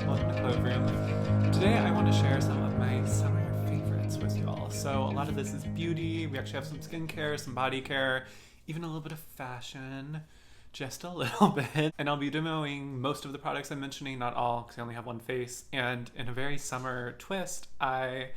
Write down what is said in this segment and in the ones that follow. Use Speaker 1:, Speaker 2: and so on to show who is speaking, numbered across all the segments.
Speaker 1: Welcome to Clove Room. Today I want to share some of my summer favorites with you all. So a lot of this is beauty. We actually have some skincare, some body care, even a little bit of fashion, just a little bit. And I'll be demoing most of the products I'm mentioning, not all, because I only have one face. And in a very summer twist, I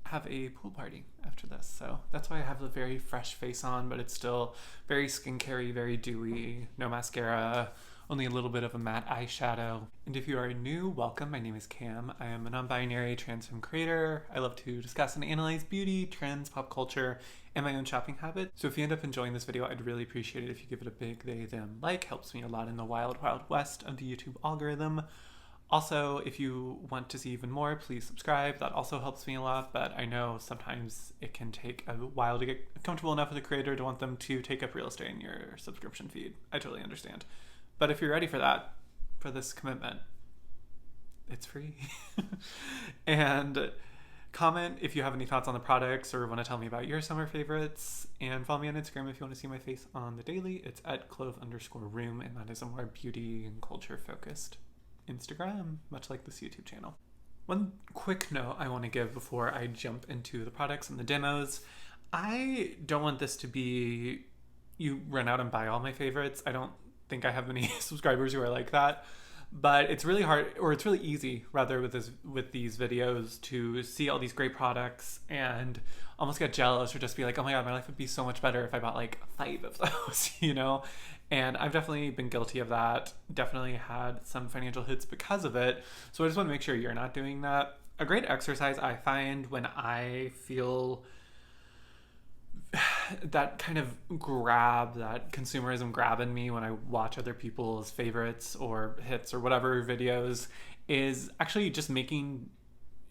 Speaker 1: have a pool party after this. So that's why I have a very fresh face on, but it's still very skincare-y, very dewy, no mascara, only a little bit of a matte eyeshadow. And if you are new, welcome. My name is Cam. I am a non-binary transfem creator. I love to discuss and analyze beauty, trends, pop culture, and my own shopping habits. So if you end up enjoying this video, I'd really appreciate it if you give it a big they, them like. Helps me a lot in the wild, wild west of the YouTube algorithm. Also, if you want to see even more, please subscribe. That also helps me a lot, but I know sometimes it can take a while to get comfortable enough with a creator to want them to take up real estate in your subscription feed. I totally understand. But if you're ready for that, for this commitment, it's free. And comment if you have any thoughts on the products or want to tell me about your summer favorites. And follow me on Instagram if you want to see my face on the daily. It's at @clove_room, and that is a more beauty and culture focused Instagram, much like this YouTube channel. One quick note I want to give before I jump into the products and the demos. I don't want this to be you run out and buy all my favorites. I don't think I have many subscribers who are like that, but it's really hard, or it's really easy rather, with these videos to see all these great products and almost get jealous or just be like, oh my god, my life would be so much better if I bought like 5 of those, you know? And I've definitely been guilty of that, definitely had some financial hits because of it. So I just want to make sure you're not doing that. A great exercise I find when I feel that kind of that consumerism grabbing me when I watch other people's favorites or hits or whatever videos, is actually just making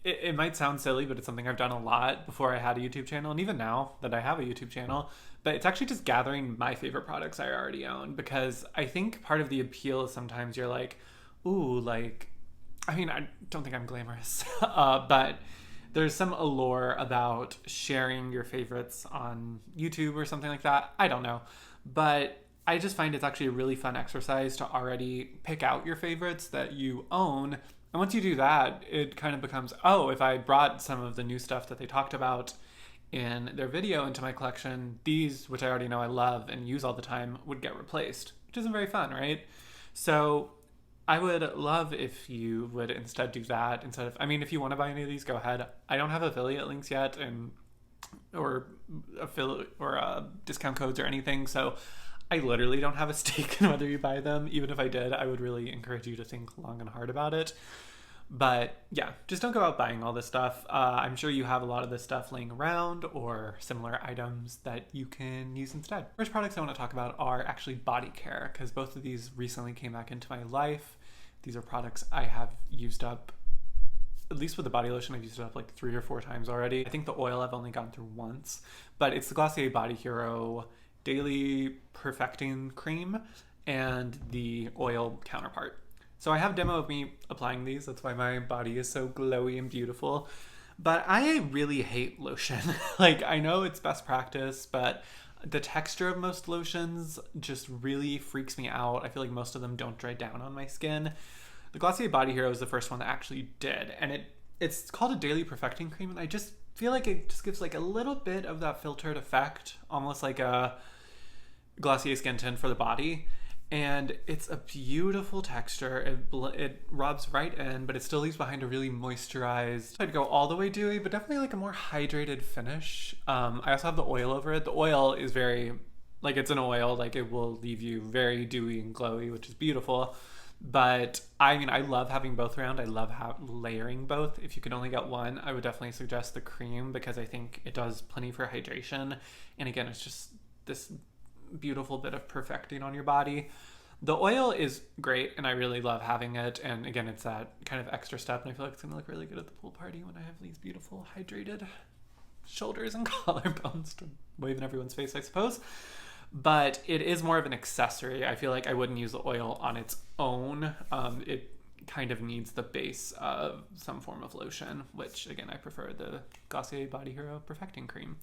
Speaker 1: it might sound silly, but it's something I've done a lot before I had a YouTube channel, and even now that I have a YouTube channel, but it's actually just gathering my favorite products I already own, because I think part of the appeal is sometimes you're like, ooh, like, I mean, I don't think I'm glamorous, but there's some allure about sharing your favorites on YouTube or something like that. I don't know. But I just find it's actually a really fun exercise to already pick out your favorites that you own. And once you do that, it kind of becomes, oh, if I brought some of the new stuff that they talked about in their video into my collection, these, which I already know I love and use all the time, would get replaced, which isn't very fun, right? So I would love if you would instead do that instead of, I mean, if you want to buy any of these, go ahead. I don't have affiliate links yet or discount codes or anything. So I literally don't have a stake in whether you buy them. Even if I did, I would really encourage you to think long and hard about it. But yeah, just don't go out buying all this stuff. I'm sure you have a lot of this stuff laying around or similar items that you can use instead. First products I want to talk about are actually body care, because both of these recently came back into my life. These are products I have used up, at least with the body lotion, I've used it up like 3 or 4 times already. I think the oil I've only gone through once, but it's the Glossier Body Hero Daily Perfecting Cream and the oil counterpart. So I have a demo of me applying these. That's why my body is so glowy and beautiful. But I really hate lotion. Like, I know it's best practice, but the texture of most lotions just really freaks me out. I feel like most of them don't dry down on my skin. The Glossier Body Hero is the first one that actually did. And it's called a Daily Perfecting Cream. And I just feel like it just gives like a little bit of that filtered effect, almost like a Glossier skin tint for the body. And it's a beautiful texture. It rubs right in, but it still leaves behind a really moisturized, I'd go all the way dewy, but definitely like a more hydrated finish. I also have the oil over it. The oil is very, like, it's an oil, like it will leave you very dewy and glowy, which is beautiful. But I mean, I love having both around. I love layering both. If you could only get one, I would definitely suggest the cream, because I think it does plenty for hydration. And again, it's just this beautiful bit of perfecting on your body. The oil is great, and I really love having it. And again, it's that kind of extra step, and I feel like it's gonna look really good at the pool party when I have these beautiful hydrated shoulders and collarbones to wave in everyone's face, I suppose. But it is more of an accessory. I feel like I wouldn't use the oil on its own. It kind of needs the base of some form of lotion, which again, I prefer the Glossier Body Hero Perfecting Cream.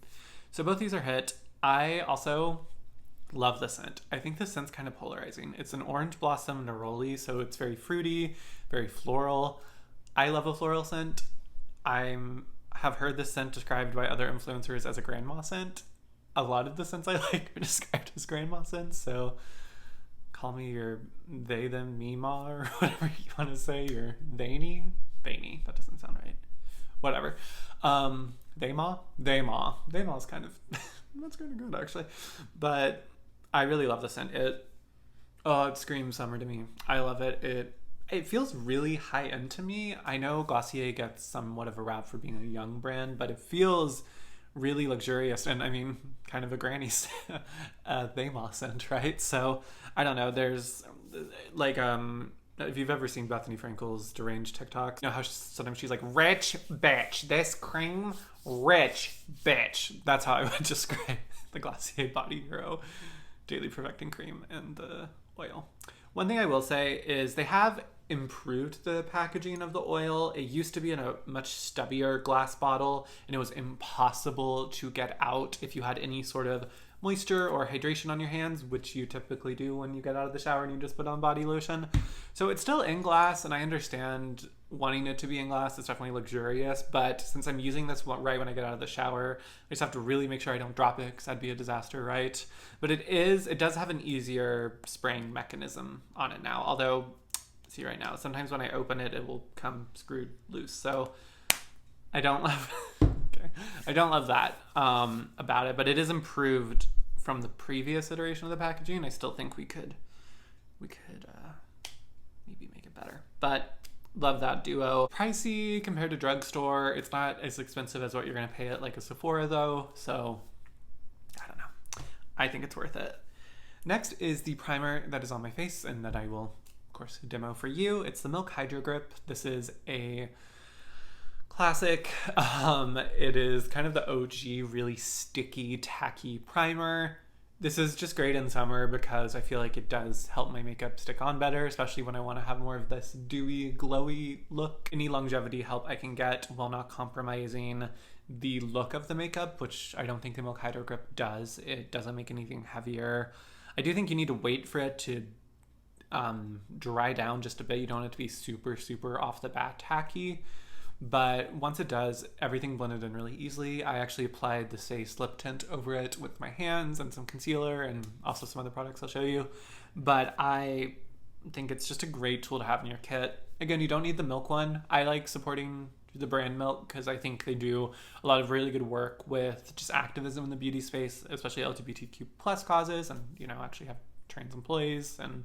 Speaker 1: So both these are hit. I also Love the scent. I think the scent's kind of polarizing. It's an orange blossom neroli, so it's very fruity, very floral. I love a floral scent. I have heard this scent described by other influencers as a grandma scent. A lot of the scents I like are described as grandma scents, so call me your they, them, me, ma, or whatever you want to say. Your theyny? Theyny. That doesn't sound right. Whatever. They, ma? They, ma. They, ma's kind of... that's kind of good, actually. But I really love the scent. It screams summer to me. I love it. It feels really high end to me. I know Glossier gets somewhat of a rap for being a young brand, but it feels really luxurious, and I mean, kind of a granny Thema scent, right? So I don't know. There's like if you've ever seen Bethany Frankel's deranged TikToks, you know how sometimes she's like, rich bitch, this cream, rich bitch. That's how I would describe the Glossier Body Hero Daily Perfecting Cream and the oil. One thing I will say is they have improved the packaging of the oil. It used to be in a much stubbier glass bottle, and it was impossible to get out if you had any sort of moisture or hydration on your hands, which you typically do when you get out of the shower and you just put on body lotion. So it's still in glass, and I understand wanting it to be in glass. It's definitely luxurious, but since I'm using this right when I get out of the shower, I just have to really make sure I don't drop it, because that'd be a disaster, right? But it does have an easier spraying mechanism on it now, although see right now, sometimes when I open it, it will come screwed loose. So I don't love I don't love that about it, but it is improved from the previous iteration of the packaging. I still think we could maybe make it better, but love that duo. Pricey compared to drugstore. It's not as expensive as what you're going to pay at like a Sephora though, so I don't know. I think it's worth it. Next is the primer that is on my face and that I will of course demo for you. It's the Milk Hydrogrip. This is a classic. It is kind of the OG, really sticky, tacky primer. This is just great in summer because I feel like it does help my makeup stick on better, especially when I want to have more of this dewy, glowy look. Any longevity help I can get while not compromising the look of the makeup, which I don't think the Milk Hydrogrip does. It doesn't make anything heavier. I do think you need to wait for it to dry down just a bit. You don't want it to be super, super off the bat tacky. But once it does, everything blended in really easily. I actually applied the Stay Slip Tint over it with my hands and some concealer and also some other products I'll show you. But I think it's just a great tool to have in your kit. Again, you don't need the Milk one. I like supporting the brand Milk because I think they do a lot of really good work with just activism in the beauty space, especially LGBTQ plus causes, and actually have trans employees and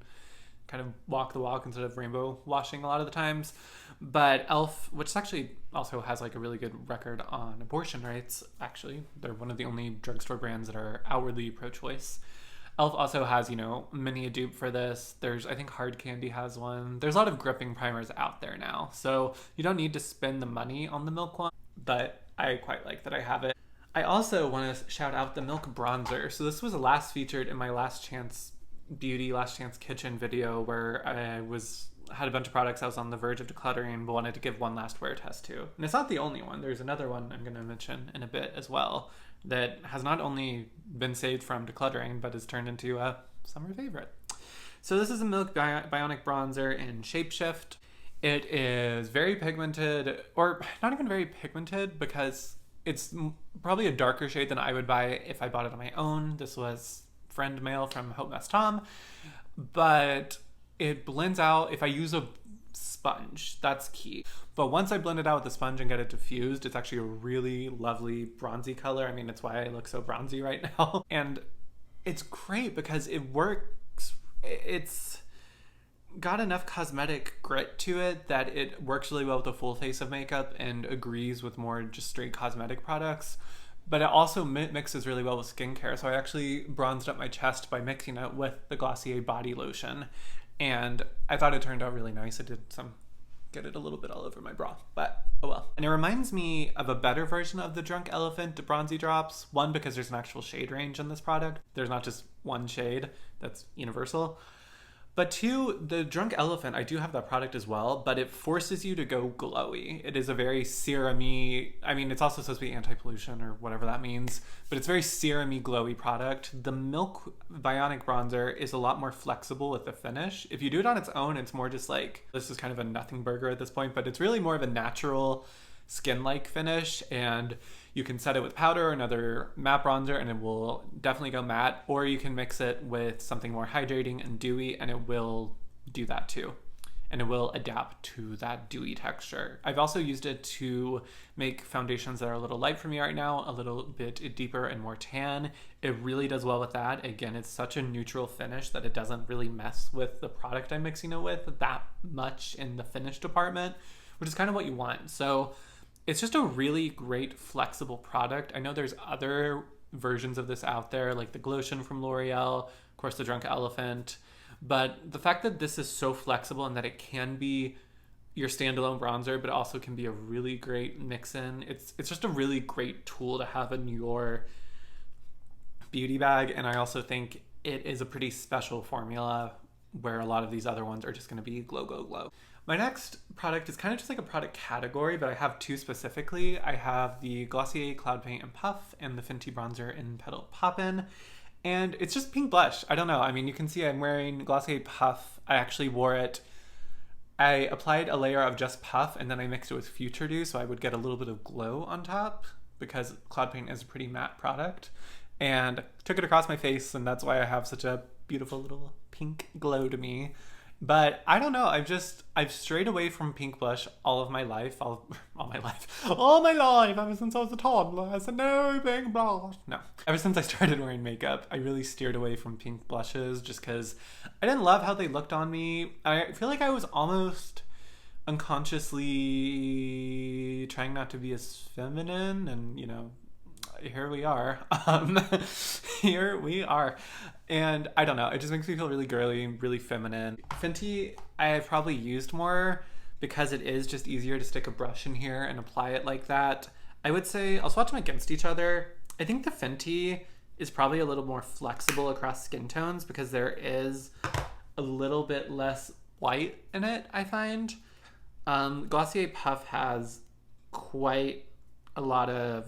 Speaker 1: kind of walk the walk instead of rainbow washing a lot of the times. But e.l.f., which actually also has like a really good record on abortion rights, actually they're one of the only drugstore brands that are outwardly pro-choice. e.l.f. also has many a dupe for this. There's, I think Hard Candy has one. There's a lot of gripping primers out there now, so you don't need to spend the money on the Milk one, but I quite like that I have it. I also want to shout out the Milk bronzer. So this was last featured in my Last Chance Beauty, Last Chance Kitchen video, where I had a bunch of products I was on the verge of decluttering but wanted to give one last wear test to. And it's not the only one. There's another one I'm going to mention in a bit as well that has not only been saved from decluttering but has turned into a summer favorite. So this is a Milk Bionic Bronzer in Shapeshift. It is very pigmented, or not even very pigmented, because it's probably a darker shade than I would buy if I bought it on my own. This was friend mail from Hope Mess Tom, but it blends out if I use a sponge. That's key. But once I blend it out with the sponge and get it diffused, it's actually a really lovely bronzy color. I mean, it's why I look so bronzy right now. And it's great because it works. It's got enough cosmetic grit to it that it works really well with a full face of makeup and agrees with more just straight cosmetic products. But it also mixes really well with skincare. So I actually bronzed up my chest by mixing it with the Glossier body lotion. And I thought it turned out really nice. I did get it a little bit all over my bra, but oh well. And it reminds me of a better version of the Drunk Elephant Bronzy Drops. One, because there's an actual shade range in this product. There's not just one shade that's universal. But two, the Drunk Elephant, I do have that product as well, but it forces you to go glowy. It is a very serum-y, I mean, it's also supposed to be anti-pollution or whatever that means, but it's very serum-y, glowy product. The Milk Bionic Bronzer is a lot more flexible with the finish. If you do it on its own, it's more just like, this is kind of a nothing burger at this point, but it's really more of a natural skin-like finish, and you can set it with powder or another matte bronzer and it will definitely go matte, or you can mix it with something more hydrating and dewy and it will do that too. And it will adapt to that dewy texture. I've also used it to make foundations that are a little light for me right now, a little bit deeper and more tan. It really does well with that. Again, it's such a neutral finish that it doesn't really mess with the product I'm mixing it with that much in the finish department, which is kind of what you want. So it's just a really great flexible product. I know there's other versions of this out there, like the Glotion from L'Oreal, of course the Drunk Elephant, but the fact that this is so flexible and that it can be your standalone bronzer, but also can be a really great mix-in, it's just a really great tool to have in your beauty bag. And I also think it is a pretty special formula where a lot of these other ones are just going to be glow, glow, glow. My next product is kind of just like a product category, but I have two specifically. I have the Glossier Cloud Paint and Puff and the Fenty Bronzer in Petal Poppin. And it's just pink blush. I don't know. I mean, you can see I'm wearing Glossier Puff. I actually wore it. I applied a layer of just Puff and then I mixed it with Future Dew so I would get a little bit of glow on top because Cloud Paint is a pretty matte product. And took it across my face, and that's why I have such a beautiful little pink glow to me. But I don't know, I've strayed away from pink blush all my life, ever since I was a toddler. I said, no pink blush. No, ever since I started wearing makeup, I really steered away from pink blushes just because I didn't love how they looked on me. I feel like I was almost unconsciously trying not to be as feminine, and you know, here we are. Here we are. And I don't know, it just makes me feel really girly, really feminine. Fenty, I have probably used more because it is just easier to stick a brush in here and apply it like that. I would say, I'll swatch them against each other. I think the Fenty is probably a little more flexible across skin tones because there is a little bit less white in it, I find. Glossier Puff has quite a lot of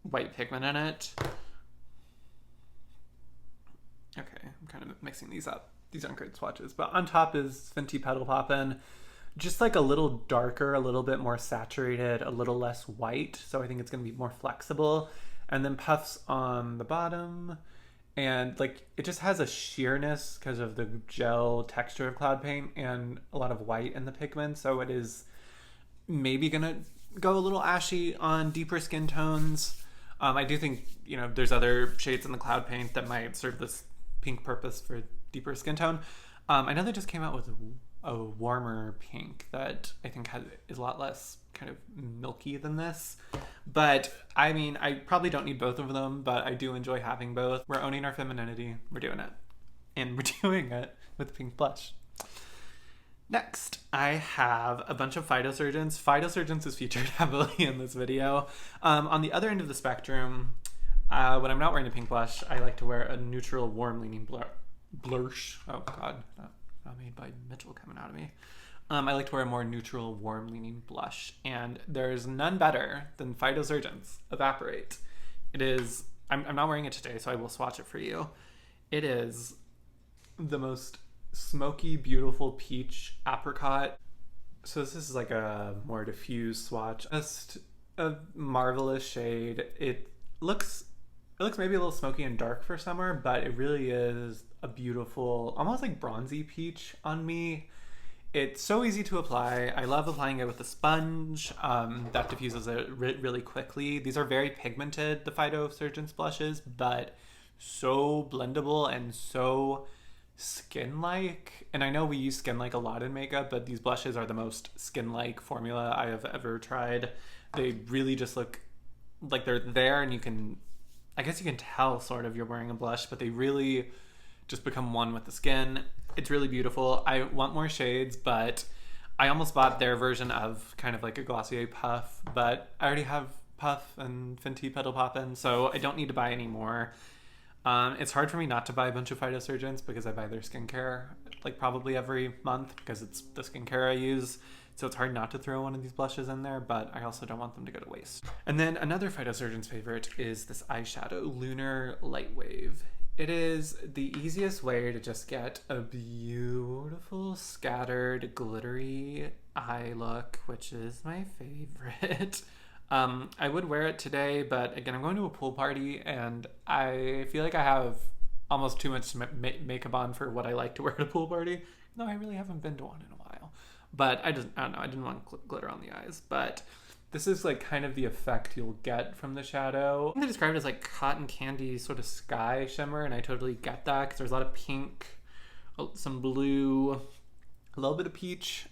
Speaker 1: white pigment in it. Okay, I'm kind of mixing these up. These aren't great swatches, but on top is Fenty Petal Poppin', just like a little darker, a little bit more saturated, a little less white. So I think it's going to be more flexible. And then Puffs on the bottom, and like it just has a sheerness because of the gel texture of Cloud Paint and a lot of white in the pigment. So it is maybe gonna go a little ashy on deeper skin tones. I do think, you know, there's other shades in the Cloud Paint that might serve this pink purpose for deeper skin tone. I know they just came out with a warmer pink that I think is a lot less kind of milky than this. But I mean, I probably don't need both of them, but I do enjoy having both. We're owning our femininity. We're doing it. And we're doing it with pink blush. Next, I have a bunch of phytosurgence. Phytosurgence is featured heavily in this video. On the other end of the spectrum, when I'm not wearing a pink blush, I like to wear a neutral, warm-leaning blush. Oh God, not made by Mitchell coming out of me. I like to wear a more neutral, warm-leaning blush, and there's none better than Phytosurgence Evaporate. It is. I'm not wearing it today, so I will swatch it for you. It is the most smoky, beautiful peach apricot. So this is like a more diffuse swatch. Just a marvelous shade. It looks maybe a little smoky and dark for summer, but it really is a beautiful, almost like bronzy peach on me. It's so easy to apply. I love applying it with a sponge. That diffuses it really quickly. These are very pigmented, the Phytosurgence blushes, but so blendable and so skin-like. And I know we use skin-like a lot in makeup, but these blushes are the most skin-like formula I have ever tried. They really just look like they're there, and you can, I guess you can tell sort of you're wearing a blush, but they really just become one with the skin. It's really beautiful. I want more shades, but I almost bought their version of kind of like a Glossier Puff, but I already have Puff and Fenty Petal Poppin', so I don't need to buy any more. It's hard for me not to buy a bunch of phytosurgence because I buy their skincare like probably every month because it's the skincare I use. So it's hard not to throw one of these blushes in there, but I also don't want them to go to waste. And then another phytosurgence favorite is this eyeshadow, Lunar Lightwave. It is the easiest way to just get a beautiful, scattered, glittery eye look, which is my favorite. I would wear it today, but again, I'm going to a pool party and I feel like I have almost too much makeup on for what I like to wear at a pool party. No, I really haven't been to one in a while. But I don't know, I didn't want glitter on the eyes. But this is like kind of the effect you'll get from the shadow. I describe it as like cotton candy sort of sky shimmer, and I totally get that because there's a lot of pink, some blue, a little bit of peach.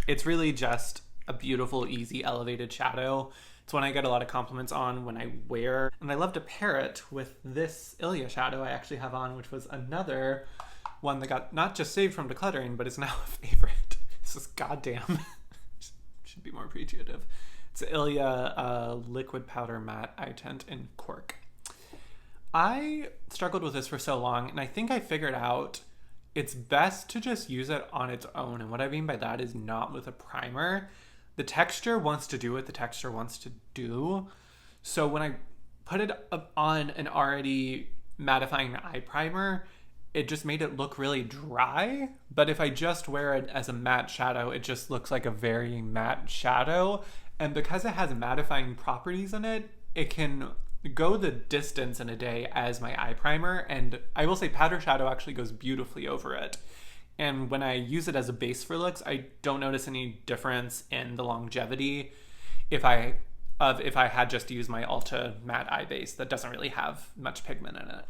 Speaker 1: It's really just a beautiful, easy, elevated shadow. It's one I get a lot of compliments on when I wear. And I love to pair it with this Ilia shadow I actually have on, which was another one that got not just saved from decluttering, but is now a favorite. This is goddamn, should be more appreciative. It's Ilia liquid powder matte eye tint in cork. I struggled with this for so long, and I think I figured out it's best to just use it on its own. And what I mean by that is not with a primer. The texture wants to do what the texture wants to do. So when I put it on an already mattifying eye primer, it just made it look really dry. But if I just wear it as a matte shadow, it just looks like a very matte shadow. And because it has mattifying properties in it, it can go the distance in a day as my eye primer. And I will say powder shadow actually goes beautifully over it. And when I use it as a base for looks, I don't notice any difference in the longevity if I had just used my Ulta matte eye base that doesn't really have much pigment in it.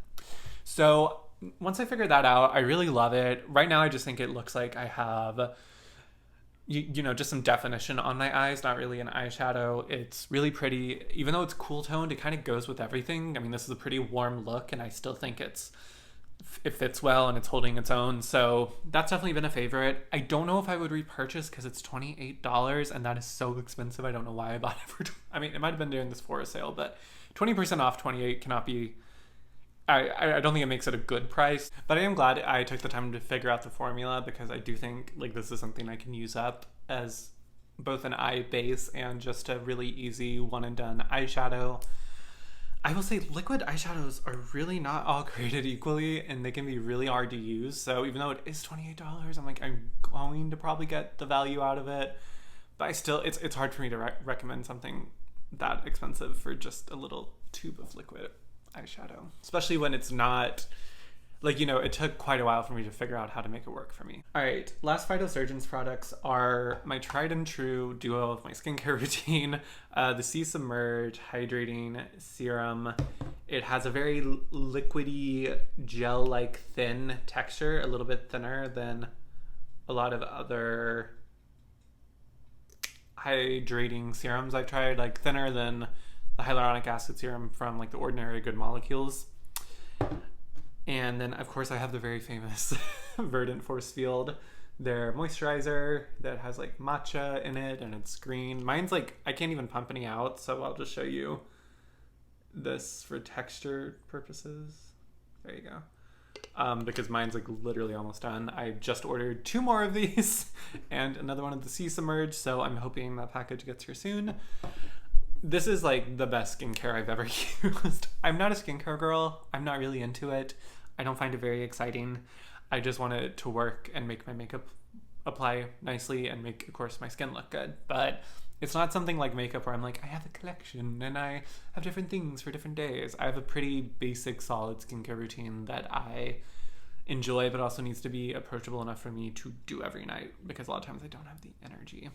Speaker 1: So once I figured that out, I really love it. Right now, I just think it looks like I have, you know, just some definition on my eyes, not really an eyeshadow. It's really pretty. Even though it's cool toned, it kind of goes with everything. I mean, this is a pretty warm look, and I still think it fits well and it's holding its own. So that's definitely been a favorite. I don't know if I would repurchase because it's $28 and that is so expensive. I don't know why I bought it for, I mean, it might have been during this Sephora sale, but 20% off 28 cannot be, I don't think it makes it a good price, but I am glad I took the time to figure out the formula because I do think like this is something I can use up as both an eye base and just a really easy one and done eyeshadow. I will say liquid eyeshadows are really not all created equally and they can be really hard to use. So even though it is $28, I'm like, I'm going to probably get the value out of it, but I still, it's hard for me to recommend something that expensive for just a little tube of liquid eyeshadow, especially when it's not, like, you know, it took quite a while for me to figure out how to make it work for me. All right, last phytosurgence products are my tried and true duo of my skincare routine, the submerge hydrating serum. It has a very liquidy, gel-like thin texture, a little bit thinner than a lot of other hydrating serums I've tried, like thinner than the hyaluronic acid serum from like the Ordinary Good Molecules. And then of course I have the very famous Verdant forcefield, their moisturizer that has like matcha in it and it's green. Mine's like, I can't even pump any out, so I'll just show you this for texture purposes. There you go. Because mine's like literally almost done. I just ordered 2 more of these and another one of the submerge, so I'm hoping that package gets here soon. This is like the best skincare I've ever used. I'm not a skincare girl. I'm not really into it. I don't find it very exciting. I just want it to work and make my makeup apply nicely and make, of course, my skin look good. But it's not something like makeup where I'm like, I have a collection and I have different things for different days. I have a pretty basic, solid skincare routine that I enjoy, but also needs to be approachable enough for me to do every night because a lot of times I don't have the energy.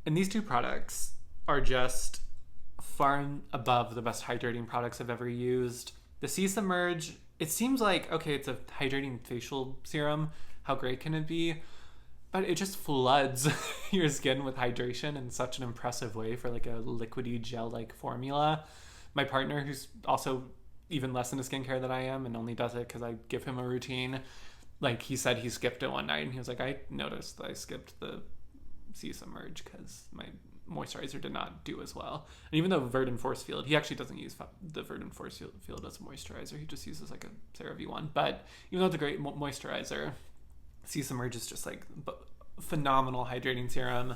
Speaker 1: And these 2 products are just far above the best hydrating products I've ever used. The submerge, it seems like, okay, it's a hydrating facial serum. How great can it be? But it just floods your skin with hydration in such an impressive way for like a liquidy gel-like formula. My partner, who's also even less into skincare than I am and only does it because I give him a routine, like he said he skipped it one night and he was like, I noticed that I skipped the submerge because moisturizer did not do as well. And even though Verdant Forcefield, he actually doesn't use the Verdant Forcefield as a moisturizer. He just uses like a CeraVe one. But even though it's a great moisturizer, Submerge is just like phenomenal hydrating serum.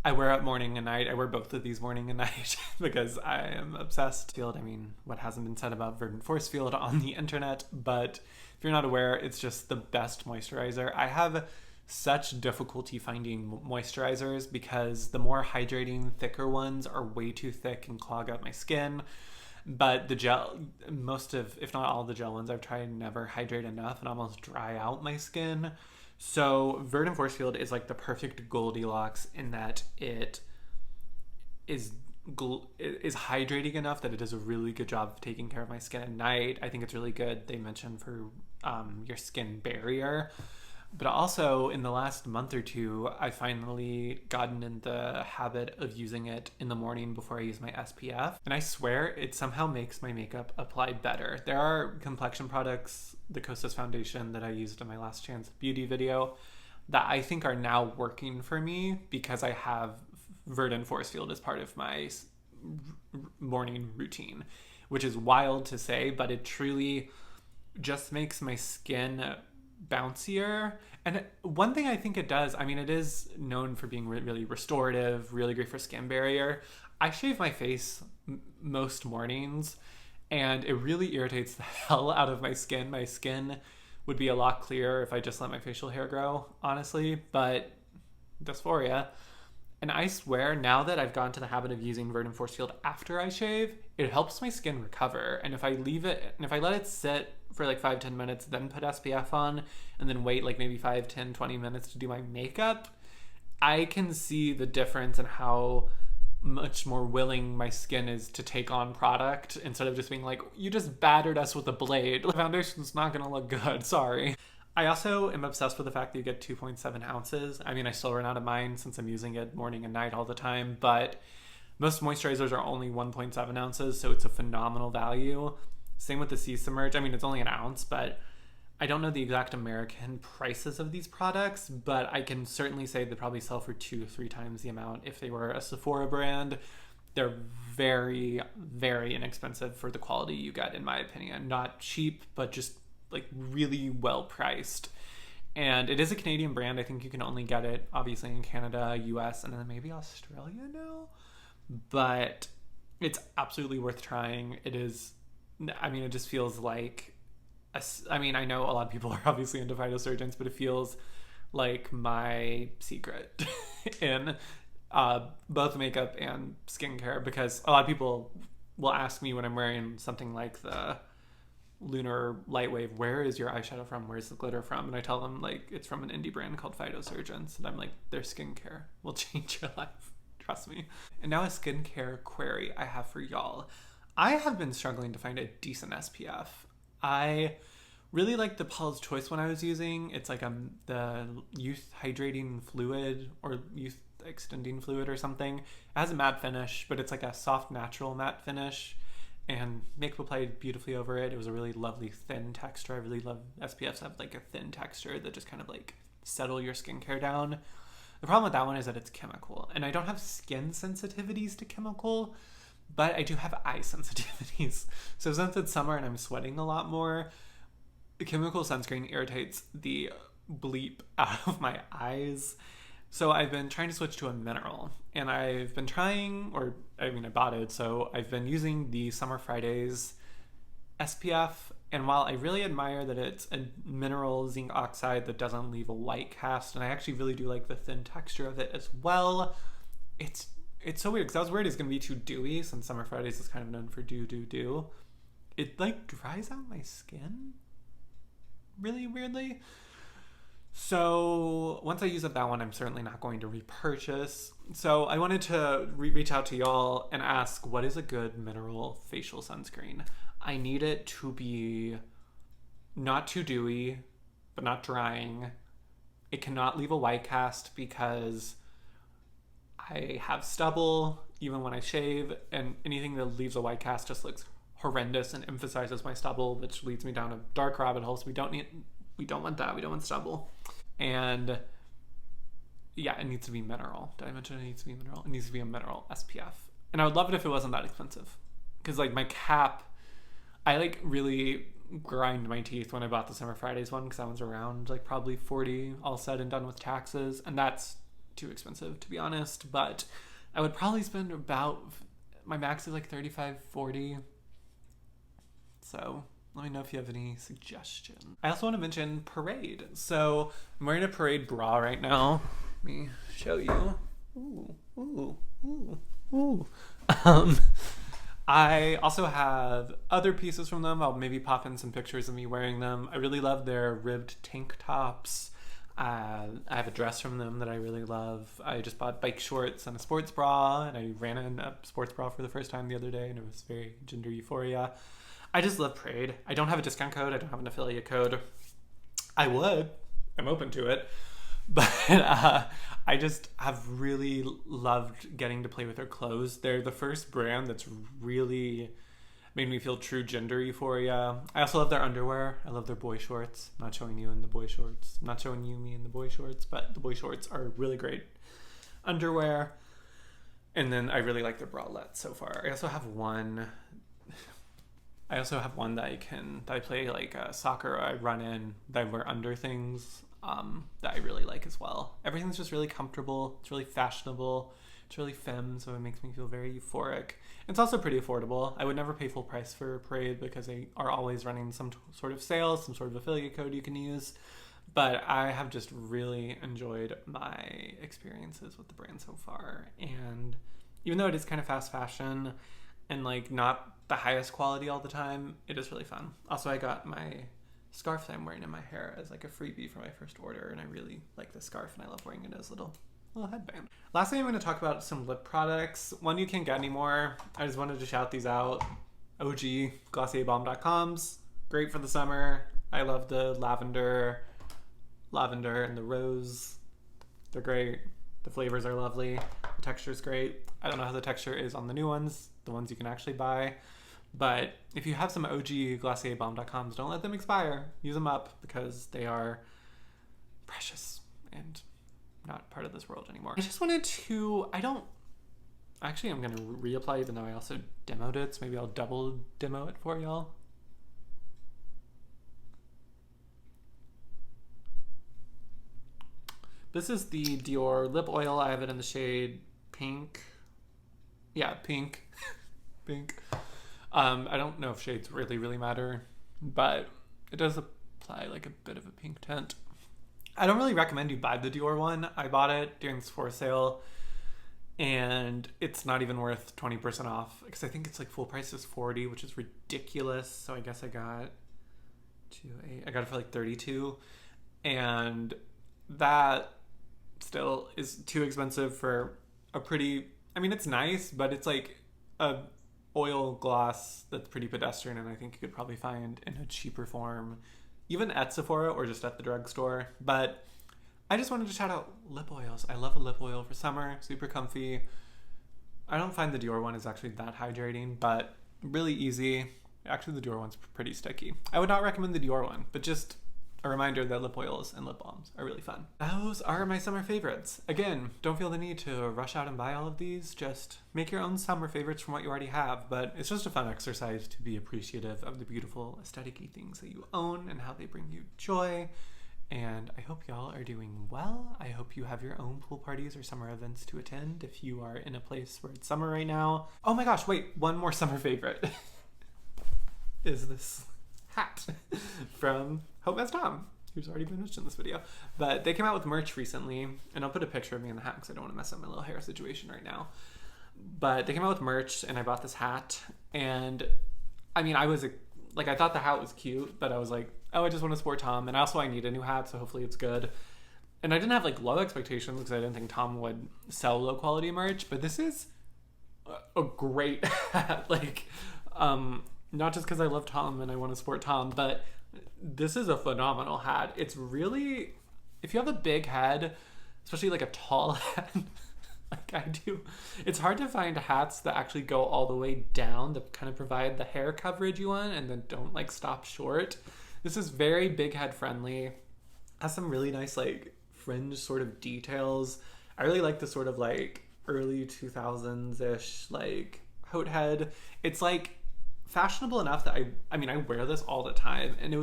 Speaker 1: I wear it morning and night. I wear both of these morning and night because I am obsessed. I mean, what hasn't been said about Verdant Forcefield on the internet, but if you're not aware, it's just the best moisturizer. I have such difficulty finding moisturizers because the more hydrating, thicker ones are way too thick and clog up my skin. But the gel, if not all the gel ones I've tried never hydrate enough and almost dry out my skin. So Verdant Forcefield is like the perfect Goldilocks in that it is hydrating enough that it does a really good job of taking care of my skin at night. I think it's really good. They mentioned for your skin barrier. But also in the last month or two, I finally gotten in the habit of using it in the morning before I use my SPF. And I swear it somehow makes my makeup apply better. There are complexion products, the Kosas foundation that I used in my Last Chance Beauty video, that I think are now working for me because I have Verdant Forcefield as part of my morning routine, which is wild to say, but it truly just makes my skin bouncier. And one thing I think it does, I mean, it is known for being really restorative, really great for skin barrier. I shave my face most mornings and it really irritates the hell out of my skin. My skin would be a lot clearer if I just let my facial hair grow, honestly, but dysphoria. And I swear, now that I've gotten to the habit of using Verdant Forcefield after I shave, it helps my skin recover. And if I leave it, and if I let it sit for like 5-10 minutes, then put SPF on, and then wait like maybe 5-10-20 minutes to do my makeup, I can see the difference in how much more willing my skin is to take on product instead of just being like, you just battered us with a blade. The foundation's not gonna look good, sorry. I also am obsessed with the fact that you get 2.7 ounces. I mean, I still run out of mine since I'm using it morning and night all the time, but most moisturizers are only 1.7 ounces, so it's a phenomenal value. Same with the Submerge. I mean, it's only an ounce, but I don't know the exact American prices of these products, but I can certainly say they probably sell for 2-3 times the amount if they were a Sephora brand. They're very, very inexpensive for the quality you get, in my opinion. Not cheap, but just like really well priced. And it is a Canadian brand. I think you can only get it obviously in Canada, US, and then maybe Australia now. But it's absolutely worth trying. It is, I mean, it just feels like, I mean, I know a lot of people are obviously into phytosurgence, but it feels like my secret in both makeup and skincare, because a lot of people will ask me when I'm wearing something like the Lunar Lightwave, where is your eyeshadow from? Where's the glitter from? And I tell them like it's from an indie brand called Phytosurgence, and I'm like, their skincare will change your life, trust me. And now a skincare query I have for y'all. I have been struggling to find a decent SPF. I really like the Paula's Choice one I was using. It's like the Youth Hydrating Fluid or Youth Extending Fluid or something. It has a matte finish, but it's like a soft natural matte finish, and makeup applied beautifully over it. It was a really lovely thin texture. I really love SPFs have like a thin texture that just kind of like settle your skincare down. The problem with that one is that it's chemical, and I don't have skin sensitivities to chemical, but I do have eye sensitivities. So since it's summer and I'm sweating a lot more, the chemical sunscreen irritates the bleep out of my eyes. So I've been trying to switch to a mineral, and I've been trying, I bought it, so I've been using the Summer Fridays SPF, and while I really admire that it's a mineral zinc oxide that doesn't leave a white cast, and I actually really do like the thin texture of it as well, it's so weird, because I was worried it's going to be too dewy, since Summer Fridays is kind of known for dew. It like dries out my skin really weirdly. So once I use up that one, I'm certainly not going to repurchase. So I wanted to reach out to y'all and ask, what is a good mineral facial sunscreen? I need it to be not too dewy, but not drying. It cannot leave a white cast because I have stubble even when I shave, and anything that leaves a white cast just looks horrendous and emphasizes my stubble, which leads me down a dark rabbit hole. So we don't want that. We don't want stubble. And yeah, it needs to be mineral. Did I mention it needs to be mineral? It needs to be a mineral SPF. And I would love it if it wasn't that expensive. Because like my cap, I like really grind my teeth when I bought the Summer Fridays one, because that one's around like probably 40 all said and done with taxes. And that's too expensive, to be honest. But I would probably spend about, my max is like 35, 40. So let me know if you have any suggestions. I also want to mention Parade. So I'm wearing a Parade bra right now. Let me show you. Ooh, ooh, ooh, ooh. I also have other pieces from them. I'll maybe pop in some pictures of me wearing them. I really love their ribbed tank tops. I have a dress from them that I really love. I just bought bike shorts and a sports bra, and I ran in a sports bra for the first time the other day, and it was very gender euphoria. I just love Parade. I don't have a discount code. I don't have an affiliate code. I would. I'm open to it. But I just have really loved getting to play with their clothes. They're the first brand that's really made me feel true gender euphoria. I also love their underwear. I love their boy shorts. I'm not showing you in the boy shorts. I'm not showing you me in the boy shorts, but the boy shorts are really great underwear. And then I really like their bralettes so far. I also have one that I play like soccer. I run in, that I wear under things. That I really like as well. Everything's just really comfortable. It's really fashionable. It's really femme, so it makes me feel very euphoric. It's also pretty affordable. I would never pay full price for Parade because they are always running some sort of sale, some sort of affiliate code you can use. But I have just really enjoyed my experiences with the brand so far. And even though it is kind of fast fashion and like not the highest quality all the time, it is really fun. Also, I got my scarf that I'm wearing in my hair as like a freebie for my first order, and I really like this scarf and I love wearing it as a little headband. Lastly, I'm going to talk about some lip products. One you can't get anymore. I just wanted to shout these out. OG glossierbalm.coms. Great for the summer. I love the lavender and the rose. They're great. The flavors are lovely. The texture's great. I don't know how the texture is on the new ones, the ones you can actually buy. But if you have some OG glossierbalm.coms, don't let them expire. Use them up because they are precious and not part of this world anymore. I just wanted to, I'm going to reapply even though I also demoed it. So maybe I'll double demo it for y'all. This is the Dior lip oil. I have it in the shade pink. Yeah, pink. Pink. I don't know if shades really matter, but it does apply like a bit of a pink tint. I don't really recommend you buy the Dior one. I bought it during this Sephora sale, and it's not even worth 20% off because I think it's like full price is $40, which is ridiculous. So I guess I got it for like $32, and that still is too expensive for a pretty. I mean, it's nice, but it's like a oil gloss that's pretty pedestrian, and I think you could probably find in a cheaper form even at Sephora or just at the drugstore. But I just wanted to shout out lip oils. I love a lip oil for summer. Super comfy. I don't find the Dior one is actually that hydrating, but really easy. Actually, the Dior one's pretty sticky. I would not recommend the Dior one, but just a reminder that lip oils and lip balms are really fun. Those are my summer favorites. Again, don't feel the need to rush out and buy all of these. Just make your own summer favorites from what you already have. But it's just a fun exercise to be appreciative of the beautiful aesthetic-y things that you own and how they bring you joy. And I hope y'all are doing well. I hope you have your own pool parties or summer events to attend if you are in a place where it's summer right now. Oh my gosh, wait, one more summer favorite is this hat from Hope As Tom, who's already been mentioned in this video. But they came out with merch recently, and I'll put a picture of me in the hat because I don't want to mess up my little hair situation right now. But they came out with merch, and I bought this hat, and I mean, I thought the hat was cute, but I was like, oh, I just want to support Tom, and also I need a new hat, so hopefully it's good. And I didn't have like low expectations because I didn't think Tom would sell low quality merch, but this is a great hat. Not just because I love Tom and I want to support Tom, but this is a phenomenal hat. It's really, if you have a big head, especially like a tall head, like I do, it's hard to find hats that actually go all the way down that kind of provide the hair coverage you want and then don't like stop short. This is very big head friendly. Has some really nice like fringe sort of details. I really like the sort of like early 2000s-ish like coat head. It's like fashionable enough that I mean I wear this all the time, and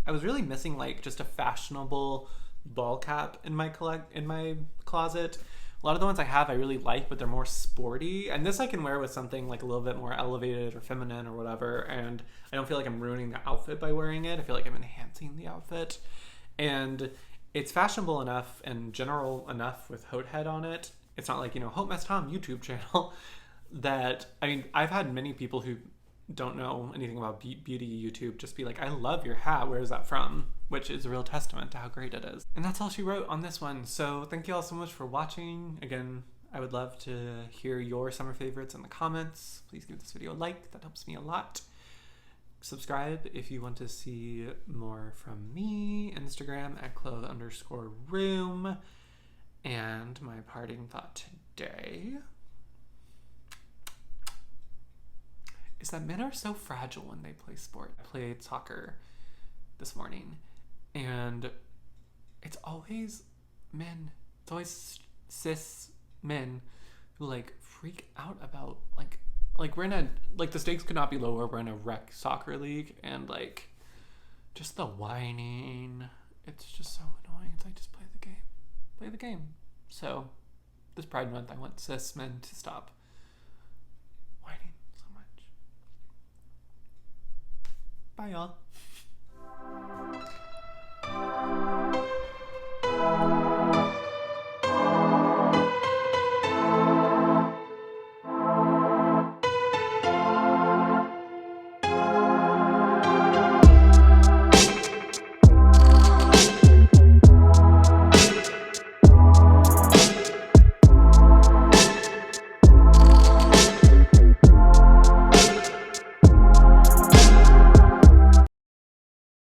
Speaker 1: I was really missing like just a fashionable ball cap in my closet. A lot of the ones I have I really like, but they're more sporty, and this I can wear with something like a little bit more elevated or feminine or whatever, and I don't feel like I'm ruining the outfit by wearing it. I feel like I'm enhancing the outfit, and it's fashionable enough and general enough with Haute head on it. It's not like, you know, Haute Mess Tom YouTube channel that, I mean, I've had many people who don't know anything about beauty YouTube just be like, I love your hat, where is that from? Which is a real testament to how great it is. And that's all she wrote on this one. So thank you all so much for watching. Again, I would love to hear your summer favorites in the comments. Please give this video a like, that helps me a lot. Subscribe if you want to see more from me. Instagram at @clove_room. And my parting thought today is that men are so fragile when they play sport. I played soccer this morning, and it's always men. It's always cis men who like freak out about like we're in a, like, the stakes could not be lower. We're in a rec soccer league, and like just the whining, it's just so annoying. It's like, just play the game. Play the game. So this Pride Month, I want cis men to stop whining so much. Bye, y'all.